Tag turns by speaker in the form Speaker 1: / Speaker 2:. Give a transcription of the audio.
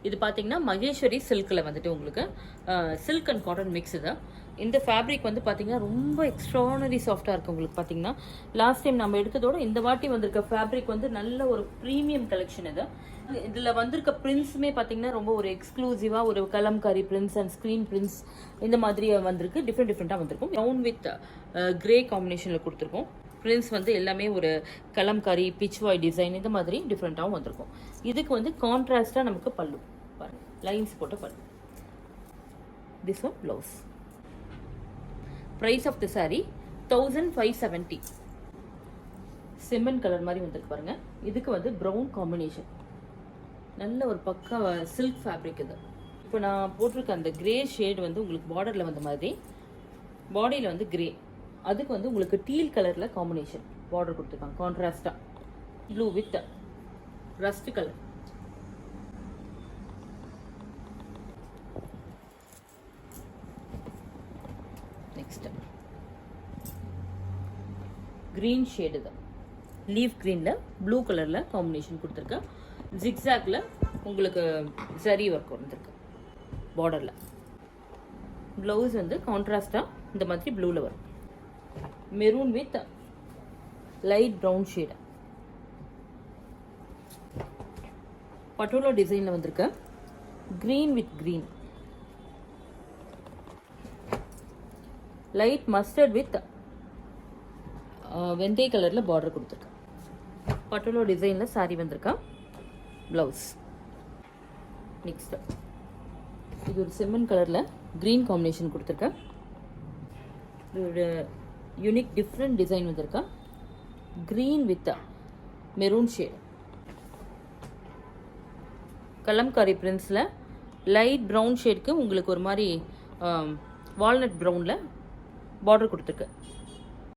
Speaker 1: இது பார்த்தீங்கன்னா மகேஸ்வரி சில்கில் வந்துட்டு உங்களுக்கு சில்க் அண்ட் காட்டன் மிக்ஸ் இது. இந்த ஃபேப்ரிக் வந்து பார்த்தீங்கன்னா ரொம்ப எக்ஸ்ட்ரானரி சாஃப்டாக இருக்குது. உங்களுக்கு பார்த்தீங்கன்னா லாஸ்ட் டைம் நம்ம எடுத்ததோட இந்த வாட்டி வந்திருக்க ஃபேப்ரிக் வந்து நல்ல ஒரு ப்ரீமியம் கலெக்ஷன் இது. இதில் வந்திருக்க பிரிண்ட்ஸுமே பார்த்தீங்கன்னா ரொம்ப ஒரு எக்ஸ்க்ளூசிவாக ஒரு Kalamkari prints and screen prints இந்த மாதிரி வந்திருக்கு. டிஃப்ரெண்ட்டாக வந்திருக்கும். ப்ரௌன் வித் கிரே காம்பினேஷனில் கொடுத்துருக்கோம். பிரிண்ட்ஸ் வந்து எல்லாமே ஒரு கலம்காரி பிச்வாய் டிசைன் இந்த மாதிரி டிஃப்ரெண்ட்டாகவும் வந்திருக்கும். இதுக்கு வந்து கான்ட்ராஸ்டாக நமக்கு பல்லு பாருங்க, லைன்ஸ் போட்ட பல்லு. This one blouse. Price of the sari 1570. செம்மன் கலர் மாதிரி வந்திருக்கு பாருங்க. இதுக்கு வந்து ப்ரௌன் காம்பினேஷன், நல்ல ஒரு பக்கா சில்க் ஃபேப்ரிக் இது. இப்போ நான் போட்டிருக்க அந்த கிரே ஷேட் வந்து உங்களுக்கு பார்டரில் வந்த மாதிரி, பாடியில் வந்து கிரே, அதுக்கு வந்து உங்களுக்கு டீல் கலரில் காம்பினேஷன் பார்டர் கொடுத்துருக்காங்க கான்ட்ராஸ்டாக. Blue with rust colour. Next green shade தான், லீஃப் கிரீனில் ப்ளூ கலரில் காம்பினேஷன் கொடுத்துருக்கேன். ஜிக்ஸாக்ல உங்களுக்கு சரி ஒர்க் வந்துருக்கு பார்டரில். ப்ளவுஸ் வந்து கான்ட்ராஸ்டாக இந்த மாதிரி ப்ளூவில் வரும். Maroon with light brown shade. Patola டிசைனில் வந்திருக்கு. Green with green, light mustard with வெந்தய கலரில் பார்டர் கொடுத்துருக்கு. பட்டோலா டிசைனில் சாரி வந்திருக்கா. ப்ளவுஸ். நெக்ஸ்ட் இது ஒரு செம்மன் கலரில் க்ரீன் காம்பினேஷன் கொடுத்துருக்கேன். ஒரு யூனிக் டிஃப்ரெண்ட் டிசைன் வந்திருக்கா. Green with maroon shade. Kalamkari பிரிண்ட்ஸில் லைட் ப்ரௌன் ஷேட்க்கு உங்களுக்கு ஒரு மாதிரி வால்நட் ப்ரௌனில் பார்டர் கொடுத்துருக்கு.